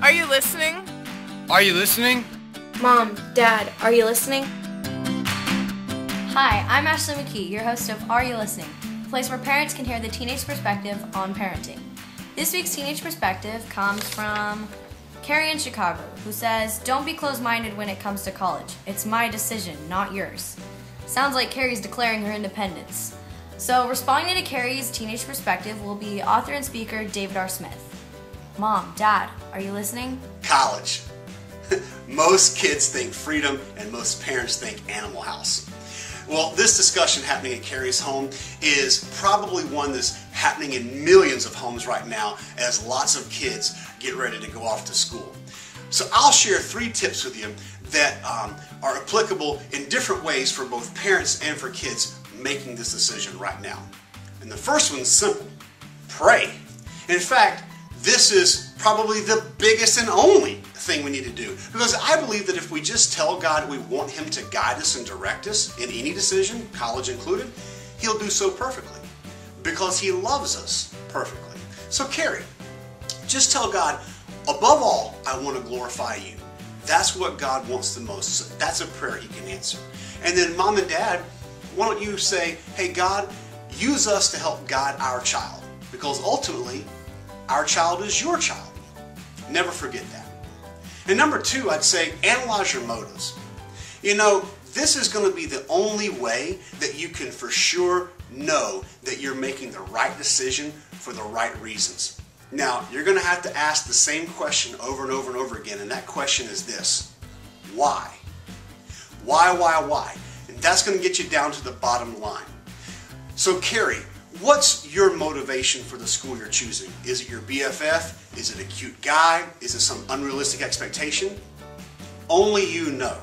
Are you listening? Are you listening? Mom, Dad, are you listening? Hi, I'm Ashley McKee, your host of Are You Listening? A place where parents can hear the teenage perspective on parenting. This week's teenage perspective comes from Carrie in Chicago, who says, "Don't be closed-minded when it comes to college. It's my decision, not yours." Sounds like Carrie's declaring her independence. So responding to Carrie's teenage perspective will be author and speaker David R. Smith. Mom, Dad, are you listening? College. Most kids think freedom and most parents think Animal House. Well, this discussion happening at Carrie's home is probably one that's happening in millions of homes right now as lots of kids get ready to go off to school. So I'll share 3 tips with you that are applicable in different ways for both parents and for kids making this decision right now. And the first one's simple. Pray. In fact, this is probably the biggest and only thing we need to do, because I believe that if we just tell God we want Him to guide us and direct us in any decision, college included, He'll do so perfectly because He loves us perfectly. So Carrie, just tell God, above all, I want to glorify You. That's what God wants the most. So that's a prayer He can answer. And then Mom and Dad, why don't you say, hey God, use us to help guide our child, because ultimately our child is your child. Never forget that. And number 2, I'd say analyze your motives. You know, this is going to be the only way that you can for sure know that you're making the right decision for the right reasons. Now, you're going to have to ask the same question over and over and over again, and that question is this: why? Why? And that's going to get you down to the bottom line. So Carrie, what's your motivation for the school you're choosing? Is it your BFF? Is it a cute guy? Is it some unrealistic expectation? Only you know.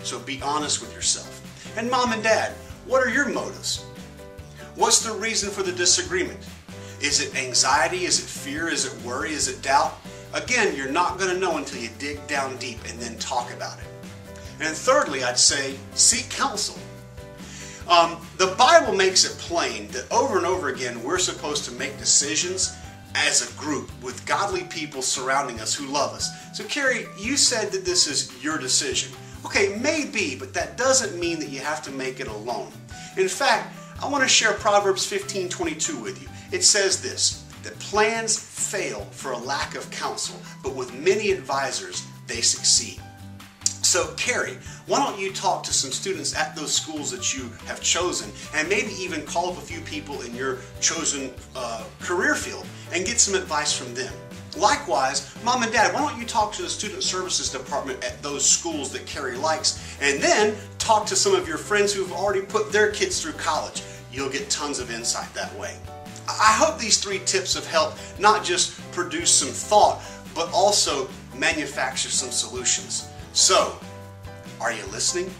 So be honest with yourself. And Mom and Dad, what are your motives? What's the reason for the disagreement? Is it anxiety? Is it fear? Is it worry? Is it doubt? Again, you're not going to know until you dig down deep and then talk about it. And thirdly, I'd say seek counsel. The Bible makes it plain that over and over again we're supposed to make decisions as a group with godly people surrounding us who love us. So Carrie, you said that this is your decision. Okay, maybe, but that doesn't mean that you have to make it alone. In fact, I want to share Proverbs 15:22 with you. It says this, that plans fail for a lack of counsel, but with many advisors they succeed. So Carrie, why don't you talk to some students at those schools that you have chosen, and maybe even call up a few people in your chosen career field and get some advice from them. Likewise, Mom and Dad, why don't you talk to the student services department at those schools that Carrie likes, and then talk to some of your friends who've already put their kids through college. You'll get tons of insight that way. I hope these 3 tips have helped not just produce some thought, but also manufacture some solutions. So, are you listening?